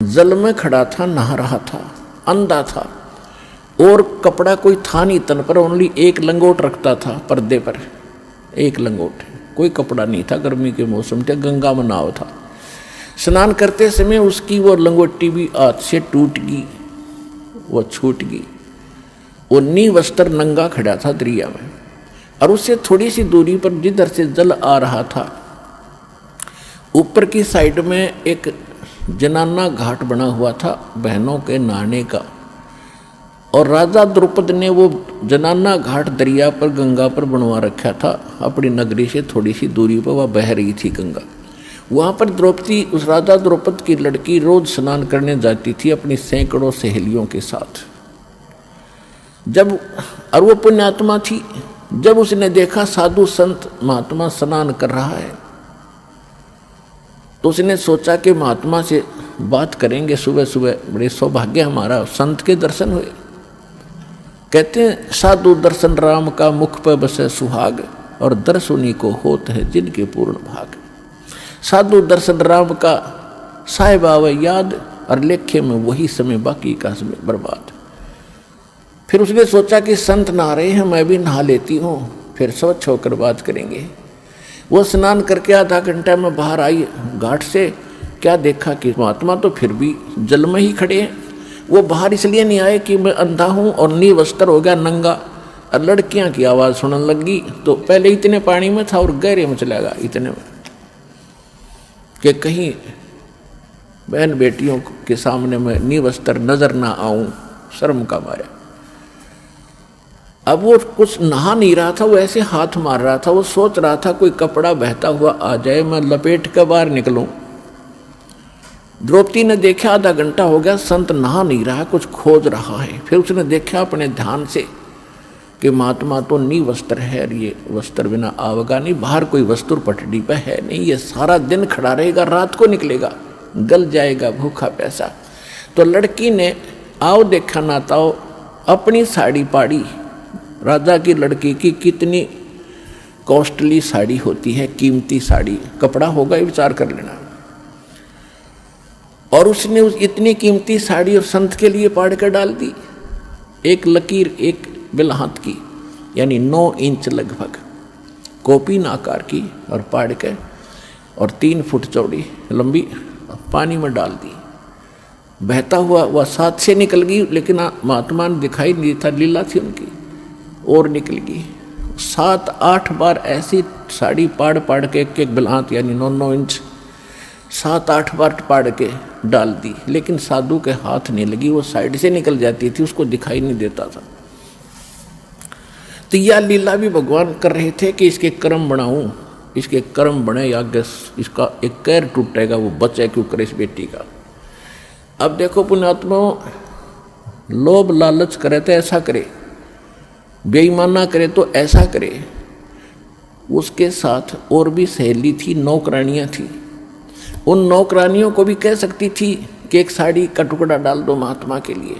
जल में खड़ा था, नहा रहा था, अंधा था और कपड़ा कोई था नहीं तन पर, ओनली एक लंगोट रखता था पर्दे पर, एक लंगोट, कोई कपड़ा नहीं था। गर्मी के मौसम थे, गंगा में नाव था। स्नान करते समय उसकी वो लंगोटी भी हाथ से टूट गई, वो छूट गई। वो निवस्त्र नंगा खड़ा था दरिया में, और उससे थोड़ी सी दूरी पर जिधर से जल आ रहा था, ऊपर की साइड में एक जनाना घाट बना हुआ था बहनों के नहाने का। और राजा द्रुपद ने वो जनाना घाट दरिया पर, गंगा पर बनवा रखा था। अपनी नगरी से थोड़ी सी दूरी पर वह बह रही थी गंगा। वहाँ पर द्रौपदी, उस राजा द्रुपद की लड़की, रोज स्नान करने जाती थी अपनी सैकड़ों सहेलियों के साथ। जब, और वो पुण्यात्मा थी, जब उसने देखा साधु संत महात्मा स्नान कर रहा है, तो उसने सोचा कि महात्मा से बात करेंगे सुबह सुबह, बड़े सौभाग्य हमारा, संत के दर्शन हुए। कहते हैं साधु दर्शन राम का, मुख पर बसे सुहाग, और दर्श उन्हीं को होत है जिनके पूर्ण भाग। साधु दर्शन राम का, साहिब आवे याद, और लेखे में वही समय, बाकी का समय बर्बाद। फिर उसने सोचा कि संत नहा रहे हैं, मैं भी नहा लेती हूँ, फिर स्वच्छ होकर बात करेंगे। वो स्नान करके आधा घंटा में बाहर आई घाट से, क्या देखा कि महात्मा तो फिर भी जल में ही खड़े हैं। वो बाहर इसलिए नहीं आए कि मैं अंधा हूँ और निवस्त्र हो गया, नंगा। और लड़कियां की आवाज़ सुनने लगी, तो पहले इतने पानी में था और गहरे में चला गया, इतने में कि कहीं बहन बेटियों के सामने मैं निवस्त्र नजर ना आऊं, शर्म का मारा। अब वो कुछ नहा नहीं रहा था, वो ऐसे हाथ मार रहा था। वो सोच रहा था कोई कपड़ा बहता हुआ आ जाए, मैं लपेट कर बाहर निकलूं। द्रौपदी ने देखा आधा घंटा हो गया, संत नहा नहीं रहा, कुछ खोज रहा है। फिर उसने देखा अपने ध्यान से कि महात्मा तो निवस्त्र है, ये वस्त्र बिना आवेगा नहीं, बाहर कोई वस्तु पटड़ी पे है नहीं, ये सारा दिन खड़ा रहेगा, रात को निकलेगा, गल जाएगा भूखा प्यासा। तो लड़की ने आओ देखा ना ताओ अपनी साड़ी पाड़ी। राजा की लड़की की कितनी कॉस्टली साड़ी होती है, कीमती साड़ी, कपड़ा होगा ये विचार कर लेना। और उसने उस इतनी कीमती साड़ी और संत के लिए पाड़ कर डाल दी। एक लकीर, एक बिलहात की, यानी 9 इंच लगभग, कोपीन आकार की, और पाड़ के, और 3 फुट चौड़ी लंबी, पानी में डाल दी। बहता हुआ वह साथ से निकल गई, लेकिन महात्मा ने दिखाई नहीं था, लीला थी उनकी, और निकल गई। 7-8 बार ऐसी साड़ी पाड़ पाड़ के, एक बिलहात यानी 9-9 इंच, 7-8 बार पाड़ के डाल दी, लेकिन साधु के हाथ नहीं लगी, वो साइड से निकल जाती थी, उसको दिखाई नहीं देता था। तो यह लीला भी भगवान कर रहे थे कि इसके कर्म बनाऊं, इसके कर्म बने, या इसका एक कैर टूटेगा, वो बचे क्यों करे इस बेटी का। अब देखो पुण्यात्मा, लोभ लालच करे तो ऐसा करे, बेईमाना करे तो ऐसा करे। उसके साथ और भी सहेली थी, नौकरानियां थी। उन नौकरानियों को भी कह सकती थी कि एक साड़ी का टुकड़ा डाल दो महात्मा के लिए,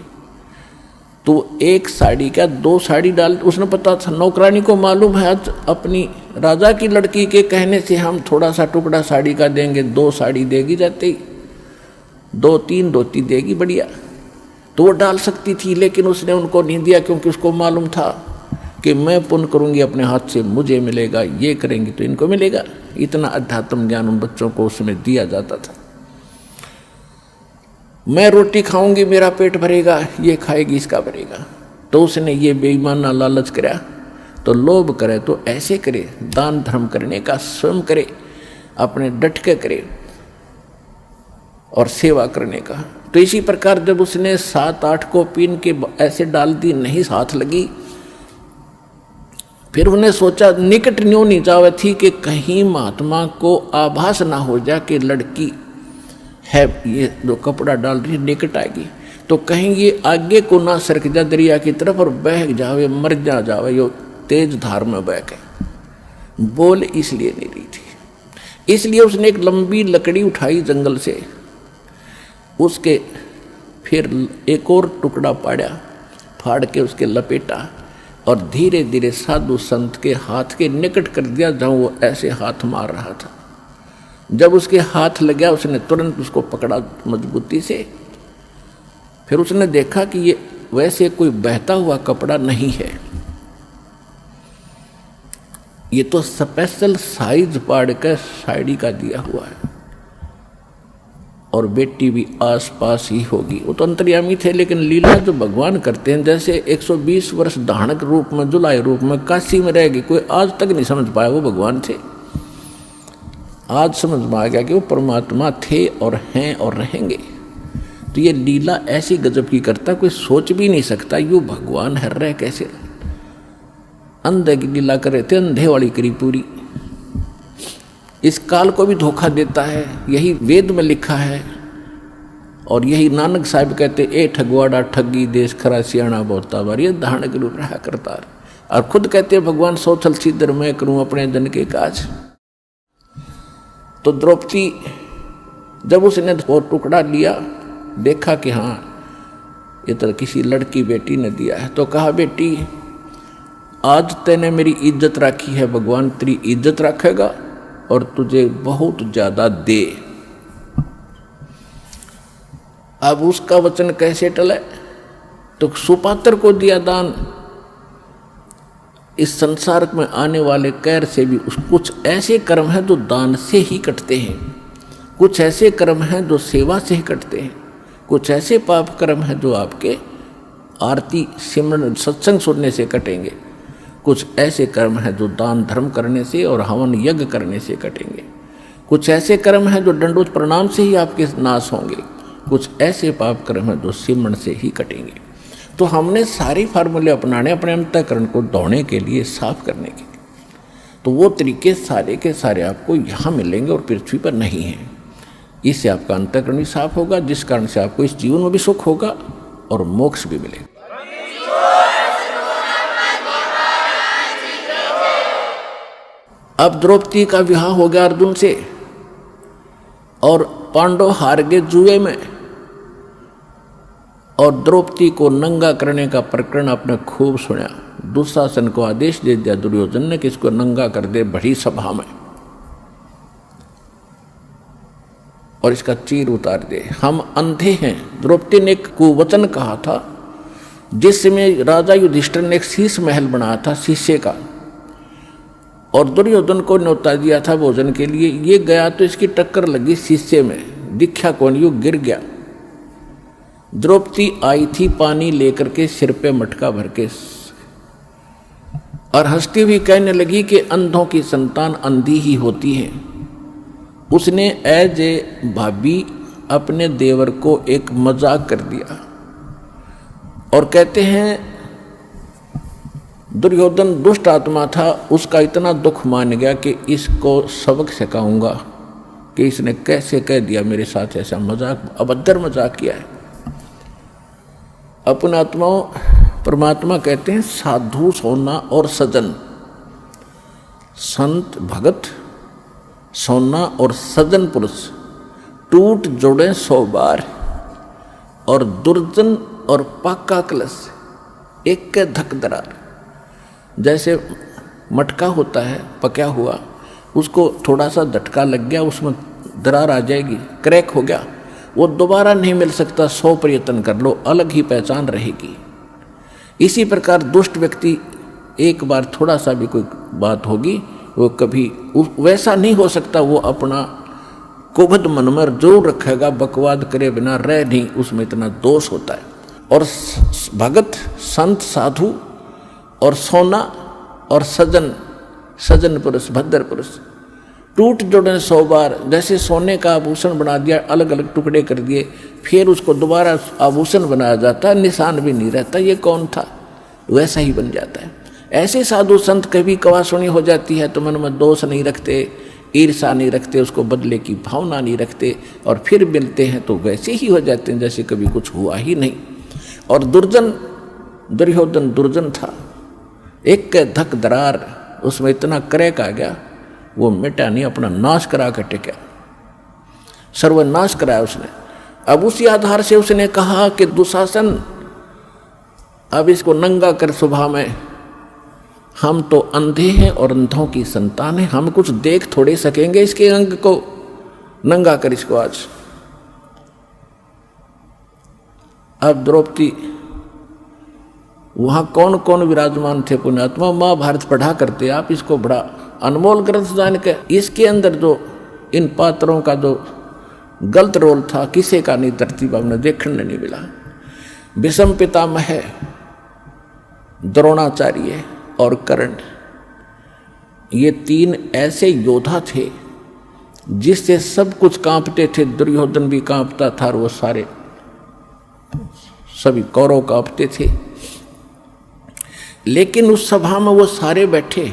तो एक साड़ी का 2 साड़ी डाल। उसने पता था, नौकरानी को मालूम है आज अपनी राजा की लड़की के कहने से हम थोड़ा सा टुकड़ा साड़ी का देंगे, 2 साड़ी देगी, जाते ही 2-3 धोती देगी, बढ़िया, तो वो डाल सकती थी। लेकिन उसने उनको नहीं दिया, क्योंकि उसको मालूम था कि मैं पुण्य करूंगी अपने हाथ से, मुझे मिलेगा, ये करेंगी तो इनको मिलेगा। इतना अध्यात्म ज्ञान उन बच्चों को उसमें दिया जाता था। मैं रोटी खाऊंगी मेरा पेट भरेगा, ये खाएगी इसका भरेगा। तो उसने ये बेईमाना लालच करा। तो लोभ करे तो ऐसे करे, दान धर्म करने का स्वयं करे, अपने डट के करे, और सेवा करने का। तो इसी प्रकार जब उसने 7-8 को पीन के ऐसे डाल दी, नहीं हाथ लगी, फिर उन्हें सोचा निकट न्यों नहीं जावे थी कि कहीं महात्मा को आभास ना हो जाए कि लड़की है, ये जो कपड़ा डाल रही है निकट आएगी, तो कहीं ये आगे को ना सरक जा दरिया की तरफ और बह जावे, मर जावे, यो तेज धार में बह के। बोल इसलिए नहीं रही थी। इसलिए उसने एक लंबी लकड़ी उठाई जंगल से, उसके फिर एक और टुकड़ा पाड़ा, फाड़ के उसके लपेटा, और धीरे धीरे साधु संत के हाथ के निकट कर दिया, जहाँ वो ऐसे हाथ मार रहा था। जब उसके हाथ लग गया उसने तुरंत उसको पकड़ा मजबूती से। फिर उसने देखा कि ये वैसे कोई बहता हुआ कपड़ा नहीं है, ये तो स्पेशल साइज पाड़ कर साड़ी का दिया हुआ है, और बेटी भी आस पास ही होगी। वो तो अंतर्यामी थे, लेकिन लीला जो भगवान करते हैं, जैसे 120 वर्ष धानक रूप में, जुलाई रूप में काशी में रहेगी, कोई आज तक नहीं समझ पाया वो भगवान थे। आज समझ में आ गया कि वो परमात्मा थे और हैं और रहेंगे। तो ये लीला ऐसी गजब की करता, कोई सोच भी नहीं सकता यूँ भगवान है रह कैसे। अंधे की लीला करे थे, अंधे वाली करी पूरी। इस काल को भी धोखा देता है, यही वेद में लिखा है। और यही नानक साहब कहते, ए ठगवाड़ा ठगी देश खरा सियाणा बोता बार, ये धारण के रूप रहा करता है। और खुद कहते भगवान सोचल सीधर मैं करूं अपने जन के काज। तो द्रौपदी जब उसने वो टुकड़ा लिया, देखा कि हाँ ये तो किसी लड़की बेटी ने दिया है, तो कहा बेटी आज तैने मेरी इज्जत रखी है, भगवान तेरी इज्जत रखेगा और तुझे बहुत ज्यादा दे। अब उसका वचन कैसे टले? तो सुपात्र को दिया दान। इस संसार में आने वाले कैर से भी कुछ ऐसे कर्म हैं जो दान से ही कटते हैं, कुछ ऐसे कर्म हैं जो सेवा से ही कटते हैं, कुछ ऐसे पाप कर्म हैं जो आपके आरती सिमरन सत्संग सुनने से कटेंगे, कुछ ऐसे कर्म हैं जो दान धर्म करने से और हवन यज्ञ करने से कटेंगे, कुछ ऐसे कर्म हैं जो दंडोत प्रणाम से ही आपके नाश होंगे, कुछ ऐसे पाप कर्म हैं जो सिमरन से ही कटेंगे। तो हमने सारे फार्मूले अपनाने अपने अंतःकरण को धोने के लिए, साफ करने के लिए। तो वो तरीके सारे के सारे आपको यहाँ मिलेंगे और पृथ्वी पर नहीं हैं। इससे आपका अंतःकरण भी साफ होगा, जिस कारण से आपको इस जीवन में भी सुख होगा और मोक्ष भी मिलेगा। अब द्रौपदी का विवाह हो गया अर्जुन से, और पांडव हार गए जुए में, और द्रौपदी को नंगा करने का प्रकरण आपने खूब सुना। दुशासन को आदेश दे दिया दुर्योधन ने कि इसको नंगा कर दे बड़ी सभा में, और इसका चीर उतार दे। हम अंधे हैं। द्रौपदी ने एक कुवचन कहा था, जिस समय राजा युधिष्ठिर ने एक शीश महल बनाया था शीशे का, और दुर्योधन को न्योता दिया था भोजन के लिए। ये गया तो इसकी टक्कर लगी शीशे में, दिखा कौन, यू गिर गया। द्रौपदी आई थी पानी लेकर के सिर पे मटका भर के, और हंसती हुई कहने लगी कि अंधों की संतान अंधी ही होती है। उसने एज ए भाभी अपने देवर को एक मजाक कर दिया, और कहते हैं दुर्योधन दुष्ट आत्मा था, उसका इतना दुख मान गया कि इसको सबक सिखाऊंगा कि इसने कैसे कह दिया मेरे साथ ऐसा मजाक, अभद्र मजाक किया है। अपने आत्माओं परमात्मा कहते हैं साधु सोना और सजन, संत भगत सोना और सजन पुरुष टूट जोड़े 100 बार, और दुर्जन और पाका कलश एक के धक दरार। जैसे मटका होता है पका हुआ, उसको थोड़ा सा झटका लग गया, उसमें दरार आ जाएगी, क्रैक हो गया, वो दोबारा नहीं मिल सकता। 100 प्रयत्न कर लो, अलग ही पहचान रहेगी। इसी प्रकार दुष्ट व्यक्ति एक बार थोड़ा सा भी कोई बात होगी, वो कभी वैसा नहीं हो सकता। वो अपना कुबद मन में जरूर रखेगा, बकवाद करे बिना रह नहीं, उसमें इतना दोष होता है। और भगत संत साधु और सोना और सजन, सजन पुरुष भद्र पुरुष टूट जोड़े 100 बार। जैसे सोने का आभूषण बना दिया, अलग अलग टुकड़े कर दिए, फिर उसको दोबारा आभूषण बनाया जाता है, निशान भी नहीं रहता ये कौन था, वैसा ही बन जाता है। ऐसे साधु संत कभी कवासुनी हो जाती है तो मन में दोष नहीं रखते, ईर्षा नहीं रखते, उसको बदले की भावना नहीं रखते, और फिर मिलते हैं तो वैसे ही हो जाते हैं जैसे कभी कुछ हुआ ही नहीं। और दुर्जन, दुर्योधन दुर्जन था, एक के धक दरार, उसमें इतना क्रैक आ गया, वो मिटा नहीं, अपना नाश करा कर टिका, सर्वनाश कराया उसने। अब उसी आधार से उसने कहा कि दुशासन अब इसको नंगा कर सुबह में, हम तो अंधे हैं और अंधों की संतान है, हम कुछ देख थोड़े सकेंगे इसके अंग को, नंगा कर इसको आज। अब द्रौपदी, वहां कौन कौन विराजमान थे पुण्यात्मा, महाभारत पढ़ा करते आप, इसको बड़ा अनमोल ग्रंथ जान के। इसके अंदर जो इन पात्रों का जो गलत रोल था किसी का नहीं धरती पर हमने देखने नहीं मिला। भीष्म पितामह, द्रोणाचार्य और कर्ण, ये तीन ऐसे योद्धा थे जिससे सब कुछ कांपते थे। दुर्योधन भी कांपता था और वो सारे सभी कौरव कांपते थे। लेकिन उस सभा में वो सारे बैठे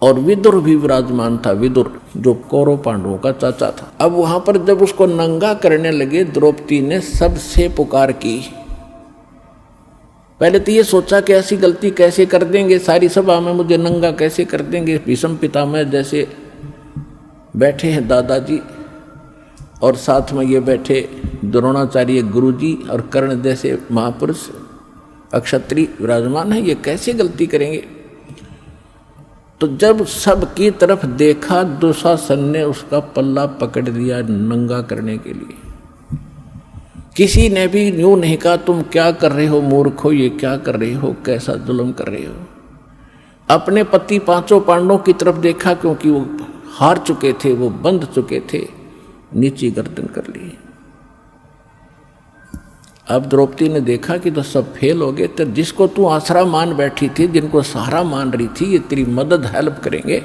और विदुर भी विराजमान था। विदुर जो कौरव पांडवों का चाचा था। अब वहां पर जब उसको नंगा करने लगे, द्रौपदी ने सबसे पुकार की। पहले तो ये सोचा कि ऐसी गलती कैसे कर देंगे, सारी सभा में मुझे नंगा कैसे कर देंगे। भीष्म पितामह जैसे बैठे हैं दादाजी, और साथ में ये बैठे द्रोणाचार्य गुरुजी, और कर्ण जैसे महापुरुष अक्षत्रिय विराजमान है, ये कैसे गलती करेंगे। तो जब सबकी तरफ देखा, दुशासन ने उसका पल्ला पकड़ दिया नंगा करने के लिए। किसी ने भी यूं नहीं कहा तुम क्या कर रहे हो मूर्ख हो, ये क्या कर रहे हो, कैसा जुल्म कर रहे हो। अपने पति पांचों पांडवों की तरफ देखा, क्योंकि वो हार चुके थे, वो बंध चुके थे, नीची गर्दन कर ली। अब द्रौपदी ने देखा कि तो सब फेल हो गए। तो जिसको तू आसरा मान बैठी थी, जिनको सहारा मान रही थी, ये तेरी मदद हेल्प करेंगे,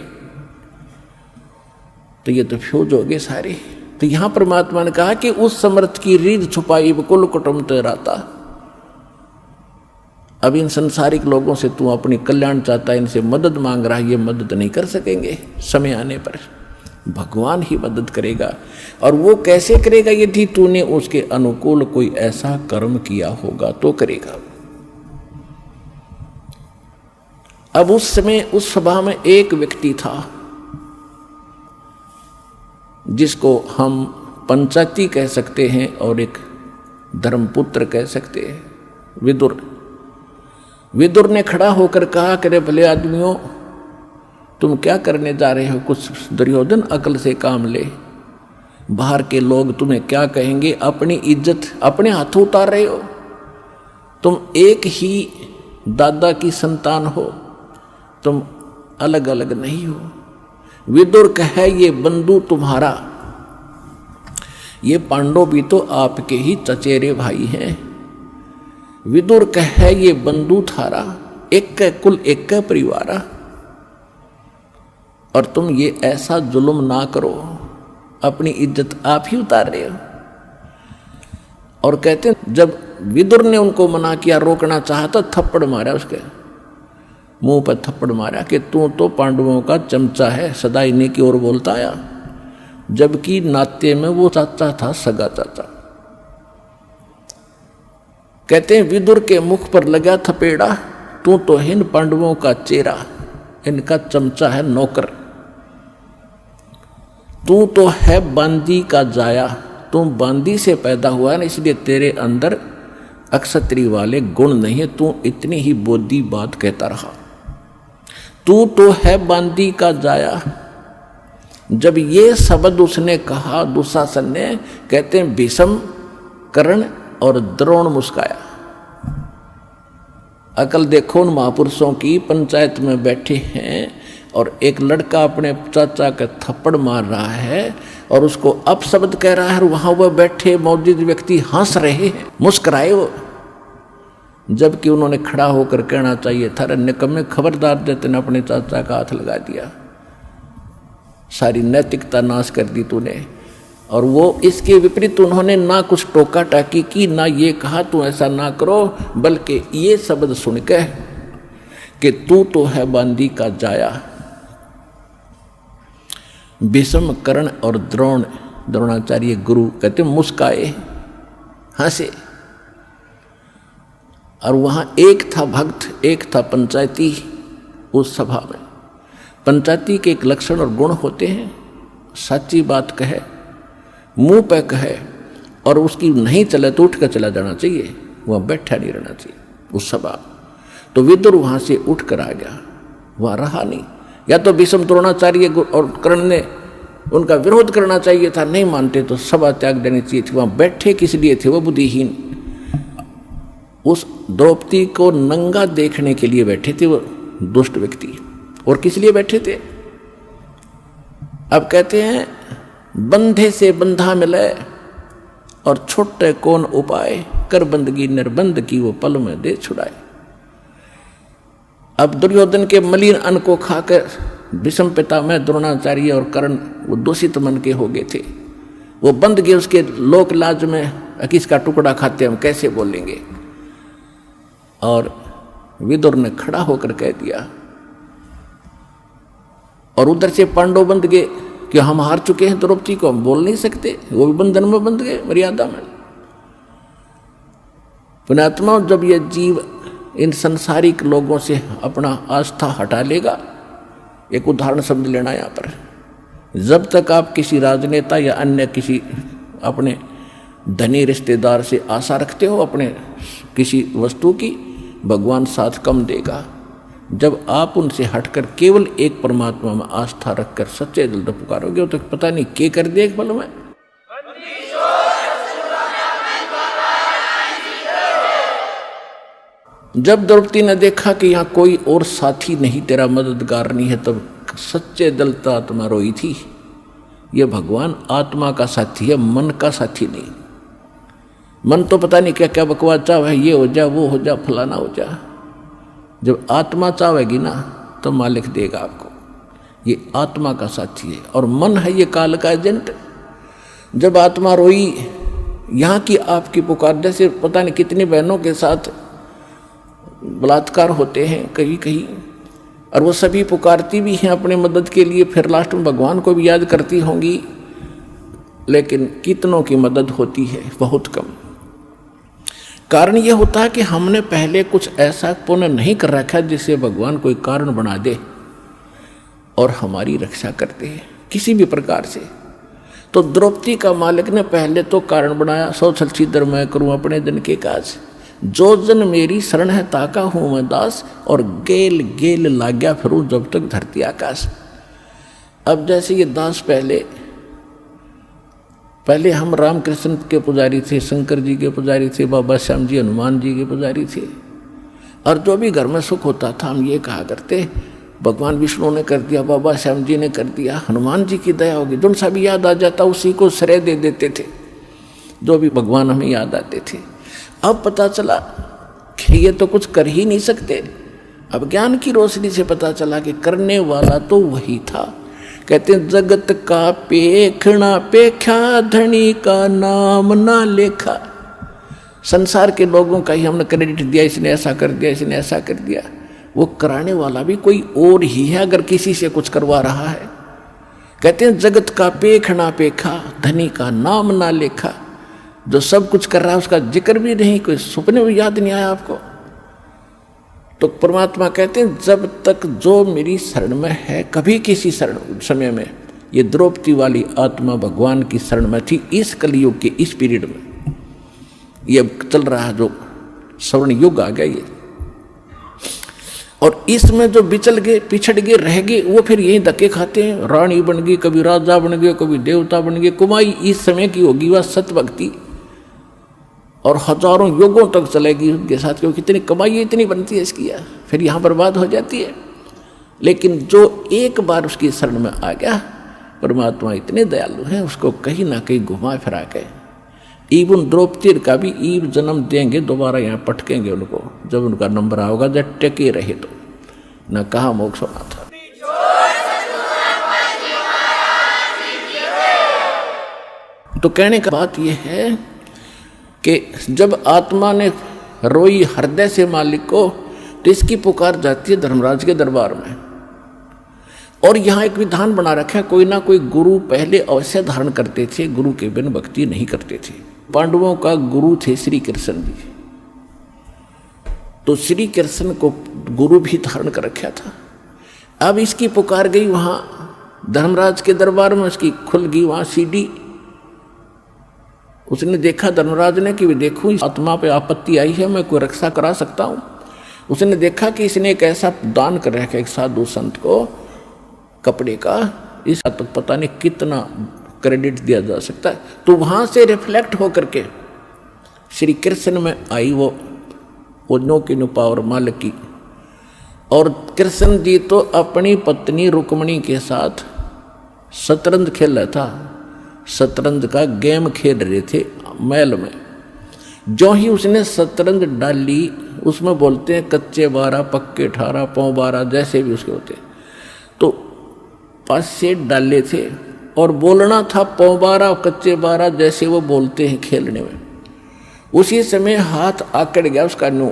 तो ये तो फ्यूज हो गए सारे। तो यहां परमात्मा ने कहा कि उस समर्थ की रीढ़ छुपाई कुल कुटुंब तेराता। अब इन संसारिक लोगों से तू अपनी कल्याण चाहता है, इनसे मदद मांग रहा है, ये मदद नहीं कर सकेंगे। समय आने पर भगवान ही मदद करेगा। और वो कैसे करेगा, यदि तूने उसके अनुकूल कोई ऐसा कर्म किया होगा तो करेगा। अब उस समय उस सभा में एक व्यक्ति था जिसको हम पंचायती कह सकते हैं और एक धर्मपुत्र कह सकते हैं, विदुर। विदुर ने खड़ा होकर कहा, करे भले आदमियों, तुम क्या करने जा रहे हो, कुछ दुर्योधन अकल से काम ले। बाहर के लोग तुम्हें क्या कहेंगे, अपनी इज्जत अपने हाथों उतार रहे हो। तुम एक ही दादा की संतान हो, तुम अलग अलग नहीं हो। विदुर कहे ये बंधु तुम्हारा, ये पांडव भी तो आपके ही चचेरे भाई हैं। विदुर कहे ये बंधु थारा, एक कुल एक परिवारा, और तुम ये ऐसा जुल्म ना करो, अपनी इज्जत आप ही उतार रहे हो। और कहते हैं जब विदुर ने उनको मना किया, रोकना चाहा तो थप्पड़ मारा, उसके मुंह पर थप्पड़ मारा कि तू तो पांडवों का चमचा है, सदा इन्हीं की ओर बोलता आया, जबकि नाते में वो चाचा था, सगा चाचा। कहते हैं विदुर के मुख पर लगा थपेड़ा, तू तो इन पांडवों का चेहरा, इनका चमचा है, नौकर। तू तो है बांदी का जाया, तू बांदी से पैदा हुआ है ना, इसलिए तेरे अंदर अक्षत्री वाले गुण नहीं है, तू इतनी ही बोधी बात कहता रहा। तू तो है बांदी का जाया। जब ये शब्द उसने कहा दुशासन ने, कहते हैं भीष्म, कर्ण और द्रोण मुस्काया। अकल देखो उन महापुरुषों की, पंचायत में बैठे हैं और एक लड़का अपने चाचा का थप्पड़ मार रहा है और उसको अपशब्द कह रहा है, और वहां वह बैठे मौजूद व्यक्ति हंस रहे हैं, मुस्कुराए वो। जबकि उन्होंने खड़ा होकर कहना चाहिए था, निकम्मे खबरदार देते ने अपने चाचा का हाथ लगा दिया, सारी नैतिकता नाश कर दी तूने। और वो इसके विपरीत उन्होंने ना कुछ टोका टाकी की, ना ये कहा तू ऐसा ना करो, बल्कि ये शब्द सुन के कि तू तो है बांदी का जाया। भीष्म, कर्ण और द्रोणाचार्य गुरु कहते मुस्काए, हंसे। और वहां एक था भक्त, एक था पंचायती। उस सभा में पंचायती के एक लक्षण और गुण होते हैं, सच्ची बात कहे, मुंह पे कहे, और उसकी नहीं चले तो उठ कर चला जाना चाहिए, वहां बैठा नहीं रहना चाहिए उस सभा। तो विदुर वहां से उठ कर आ गया, वहां रहा नहीं। या तो भीष्म, द्रोणाचार्य और कर्ण ने उनका विरोध करना चाहिए था, नहीं मानते तो सभा त्याग देनी चाहिए थी। वहां बैठे किस लिए थे? वो बुद्धिहीन उस द्रौपदी को नंगा देखने के लिए बैठे थे वो दुष्ट व्यक्ति। और किस लिए बैठे थे? अब कहते हैं बंधे से बंधा मिले और छोटे कौन उपाय, कर बंदगी निर्बंध की वो पल में दे छुड़ाए। अब दुर्योधन के मलिन अन्न को खाकर विषम पिता में द्रोणाचार्य और कर्ण वो दूषित मन के हो गए थे। वो बंद गए उसके लोक लाज में, किसका टुकड़ा खाते हम कैसे बोलेंगे। और विदुर ने खड़ा होकर कह दिया, और उधर से पांडव बंद गए कि हम हार चुके हैं, द्रौपदी को हम बोल नहीं सकते। वो भी बंधन में बंध गए, मर्यादा में। पुण्यात्मा, जब ये जीव इन संसारिक लोगों से अपना आस्था हटा लेगा, एक उदाहरण समझ लेना यहाँ पर, जब तक आप किसी राजनेता या अन्य किसी अपने धनी रिश्तेदार से आशा रखते हो अपने किसी वस्तु की, भगवान साथ कम देगा। जब आप उनसे हटकर केवल एक परमात्मा में आस्था रखकर सच्चे दिल से पुकारोगे तो पता नहीं क्या कर दे एक पल में। जब द्रौपदी ने देखा कि यहाँ कोई और साथी नहीं, तेरा मददगार नहीं है, तब सच्चे दिल से आत्मा रोई थी। ये भगवान आत्मा का साथी है, मन का साथी नहीं। मन तो पता नहीं क्या क्या बकवास चाहे, ये हो जा, वो हो जा, फलाना हो जा। जब आत्मा चाहेगी ना तो मालिक देगा आपको। ये आत्मा का साथी है। और मन है ये काल का एजेंट। जब आत्मा रोई, यहाँ की आपकी पुकार, जैसे पता नहीं कितनी बहनों के साथ बलात्कार होते हैं कहीं कहीं, और वो सभी पुकारती भी हैं अपने मदद के लिए, फिर लास्ट में भगवान को भी याद करती होंगी, लेकिन कितनों की मदद होती है? बहुत कम। कारण ये होता है कि हमने पहले कुछ ऐसा पुण्य नहीं कर रखा जिससे भगवान कोई कारण बना दे और हमारी रक्षा करते हैं किसी भी प्रकार से। तो द्रौपदी का मालिक ने पहले तो कारण बनाया, सौ छलछीदर मैं करूं अपने दिन के काज, जो जन मेरी शरण है ताका हूं मैं दास, और गेल गेल लाग्या फिरूं जब तक धरती आकाश। अब जैसे ये दास पहले हम रामकृष्ण के पुजारी थे, शंकर जी के पुजारी थे, बाबा श्याम जी हनुमान जी के पुजारी थे, और जो भी घर में सुख होता था हम ये कहा करते भगवान विष्णु ने कर दिया, बाबा श्याम जी ने कर दिया, हनुमान जी की दया होगी। जो सा भी याद आ जाता उसी को श्रेय दे देते थे, जो भी भगवान हमें याद आते थे। अब पता चला कि ये तो कुछ कर ही नहीं सकते। अब ज्ञान की रोशनी से पता चला कि करने वाला तो वही था। कहते हैं जगत का पेखना पेख्या, धनी का नाम ना लेखा। संसार के लोगों का ही हमने क्रेडिट दिया, इसने ऐसा कर दिया, इसने ऐसा कर दिया। वो कराने वाला भी कोई और ही है अगर किसी से कुछ करवा रहा है। कहते हैं जगत का पेखना पेखा, धनी का नाम ना लेखा। जो सब कुछ कर रहा है उसका जिक्र भी नहीं, कोई सुपने में याद नहीं आया आपको। तो परमात्मा कहते हैं जब तक जो मेरी शरण में है, कभी किसी शरण समय में, ये द्रौपदी वाली आत्मा भगवान की शरण में थी। इस कलयुग के इस पीरियड में ये चल रहा है जो स्वर्ण युग आ गया ये, और इसमें जो बिचल गए, पिछड़ गए, रह गए, वो फिर यही धक्के खाते हैं। रानी बन गई, कभी राजा बन गए, कभी देवता बन गए। कुमाई इस समय की होगी वह सत भक्ति, और हजारों युगों तक चलेगी उनके साथ, क्योंकि कितनी कमाई इतनी बनती है इसकी, फिर यहाँ बर्बाद हो जाती है। लेकिन जो एक बार उसकी शरण में आ गया, परमात्मा इतने दयालु हैं, उसको कहीं ना कहीं घुमा फिरा के इवन द्रौपदी का भी ईव जन्म देंगे, दोबारा यहाँ पटकेंगे उनको जब उनका नंबर आओगा, जब टेके रहे तो न कहा मोक्ष होना था। तो कहने का बात यह है कि जब आत्मा ने रोई हृदय से मालिक को, तो इसकी पुकार जाती है धर्मराज के दरबार में। और यहाँ एक विधान बना रखा है, कोई ना कोई गुरु पहले अवश्य धारण करते थे, गुरु के बिन भक्ति नहीं करते थे। पांडवों का गुरु थे श्री कृष्ण जी, तो श्री कृष्ण को गुरु भी धारण कर रखा था। अब इसकी पुकार गई वहां धर्मराज के दरबार में, उसकी खुल गई वहां सीढ़ी। उसने देखा धर्मराज ने कि देखूं इस आत्मा पे आपत्ति आई है, मैं कोई रक्षा करा सकता हूं। उसने देखा कि इसने एक ऐसा दान कर रखा एक साधु संत को कपड़े का, इसका तो पता नहीं कितना क्रेडिट दिया जा सकता है। तो वहां से रिफ्लेक्ट होकर के श्री कृष्ण में आई वो नो की नो पावर मालिक की। और कृष्ण जी तो अपनी पत्नी रुक्मणी के साथ शतरंज खेल रहा था, शतरंज का गेम खेल रहे थे महल में। जो ही उसने शतरंज डाली, उसमें बोलते हैं कच्चे 12 पक्के 18 पौ 12 जैसे भी उसके होते, तो 5 सेट डाले थे और बोलना था पौ 12 कच्चे 12 जैसे वो बोलते हैं खेलने में। उसी समय हाथ आकड़ गया उसका नु,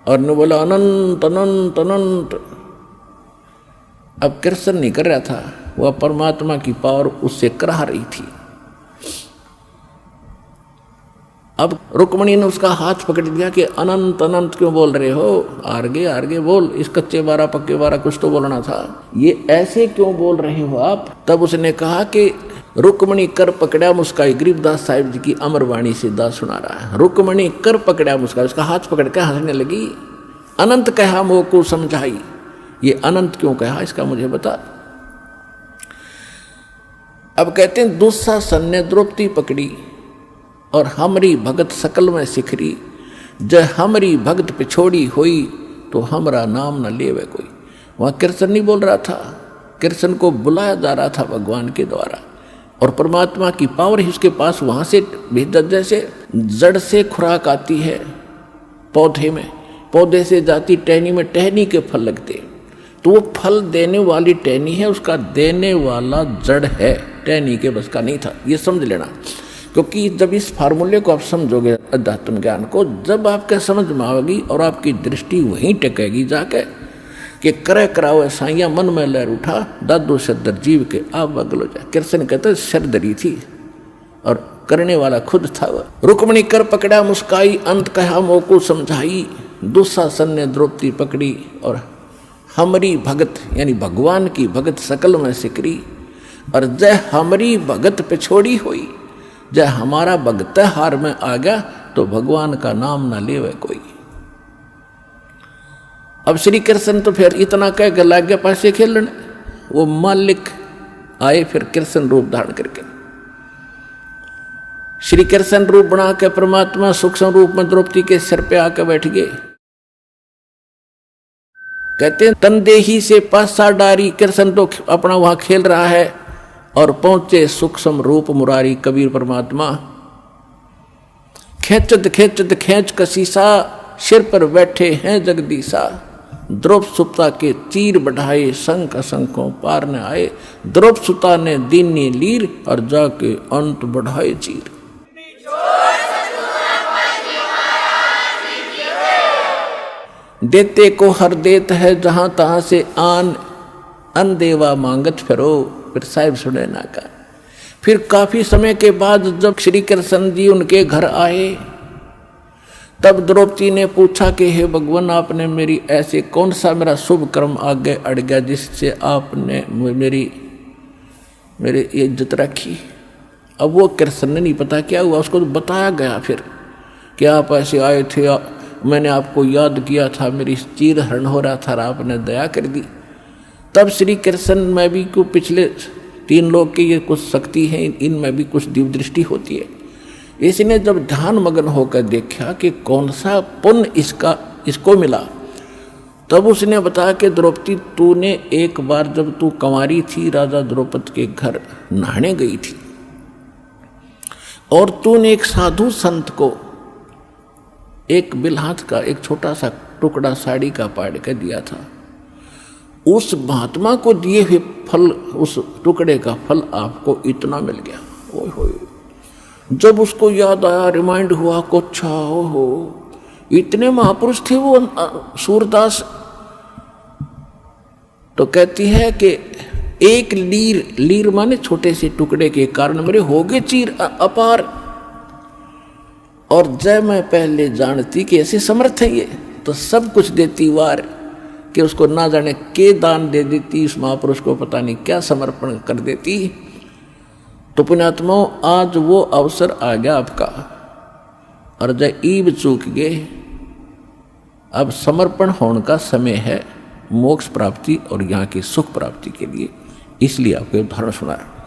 और नु बोला अनंत अनंत अनंत। अब कृष्ण नहीं कर रहा था, वह परमात्मा की पावर उससे करा रही थी। अब रुक्मणी ने उसका हाथ पकड़ दिया कि अनंत अनंत क्यों बोल रहे हो, आगे बोल, इस कच्चे 12 पक्के 12 कुछ तो बोलना था, ये ऐसे क्यों बोल रहे हो आप। तब उसने कहा कि रुक्मणी कर पकड़ा मुस्काई, गरीबदास साहिब जी की अमरवाणी से दास सुना रहा है। रुक्मणी कर पकड़ा मुस्काई, उसका हाथ पकड़ के हंसने लगी। अनंत कहा मोह को समझाई, ये अनंत क्यों कहा इसका मुझे बता। अब कहते हैं दुस्शासन ने द्रौपदी पकड़ी और हमरी भगत सकल में सिखरी, जय हमरी भगत पिछोड़ी हुई तो हमरा नाम न लेवे कोई। वहां कृष्ण नहीं बोल रहा था, कृष्ण को बुलाया जा रहा था भगवान के द्वारा, और परमात्मा की पावर ही उसके पास वहां से भीतर। जैसे जड़ से खुराक आती है पौधे में, पौधे से जाती टहनी में, टहनी के फल लगते, तो वो फल देने वाली टहनी है, उसका देने वाला जड़ है, टहनी के बस का नहीं था, ये समझ लेना। क्योंकि जब इस फार्मूले को आप समझोगे अध्यात्म ज्ञान को, जब आपके समझ में आएगी और आपकी दृष्टि वहीं टेकेगी जाके कि करे कराओ साइया मन में लहर उठा, दादो सदर जीव के आप बगलो जाए। कृष्ण कहते सरदरी थी और करने वाला खुद था वह। रुक्मणी कर पकड़ा मुस्काई, अंत कहा मोह को समझाई, दुस्शासन ने द्रौपदी पकड़ी और हमरी भगत यानी भगवान की भगत सकल में सिकरी, और जय हमरी भगत पिछोड़ी हुई, जय हमारा भगत हार में आ गया तो भगवान का नाम ना लेवे कोई। अब श्री कृष्ण तो फिर इतना कह के लग गया पैसे खेलने, वो मालिक आए फिर कृष्ण रूप धारण करके, श्री कृष्ण रूप बना के परमात्मा सूक्ष्म रूप में द्रौपदी के सिर पे आकर बैठ गए। कहते हैं तनदेही से पासा डारी, कृष्ण तो अपना वहां खेल रहा है और पहुंचे सूक्ष्म रूप मुरारी कबीर परमात्मा। खेचत खेचत खेच कसीसा, सिर पर बैठे हैं जगदीशा, द्रौप सुता के चीर बढ़ाए, शंख असंखों पार न आए, द्रौप सुता ने दीनी लीर और जाके अंत बढ़ाए चीर। देते को हर देत है जहां तहां से आन, अनदेवा मांगत फिरो, फिर साहिब सुने ना का। फिर काफी समय के बाद जब श्री कृष्ण जी उनके घर आए, तब द्रौपदी ने पूछा कि हे भगवान, आपने मेरी ऐसे कौन सा मेरा शुभ कर्म आगे अड़ गया जिससे आपने मेरी इज्जत रखी। अब वो कृष्ण ने नहीं पता क्या हुआ, उसको तो बताया गया फिर कि आप ऐसे आए थे, मैंने आपको याद किया था, मेरी चीर हरण हो रहा था, आपने दया कर दी। तब श्री कृष्ण में भी को पिछले 3 लोग की ये कुछ शक्ति है, इनमें भी कुछ दिव्य दृष्टि होती है। इसने जब ध्यान मग्न होकर देखा कि कौन सा पुण्य इसको मिला, तब उसने बताया कि द्रौपदी, तूने एक बार जब तू कंवारी थी राजा द्रौपद के घर नहाने गई थी, और तूने एक साधु संत को एक बिलहाथ का एक छोटा सा टुकड़ा साड़ी का पाड़ के दिया था। उस महात्मा को दिए हुए फल, उस टुकड़े का फल आपको इतना मिल गया। ओए होए, जब उसको याद आया, रिमाइंड हुआ को, अच्छा हो इतने महापुरुष थे वो सूरदास। तो कहती है कि एक लीर माने छोटे से टुकड़े के कारण मेरे हो गए चीर अपार, और जय मैं पहले जानती कि ऐसे समर्थ है ये, तो सब कुछ देती वार कि उसको ना जाने के दान दे देती, इस महापुरुष को पता नहीं क्या समर्पण कर देती। तो पुण्यात्माओं, आज वो अवसर आ गया आपका, और जय ईब चूक गए, अब समर्पण होने का समय है मोक्ष प्राप्ति और यहाँ की सुख प्राप्ति के लिए। इसलिए आपको उदाहरण सुनाया।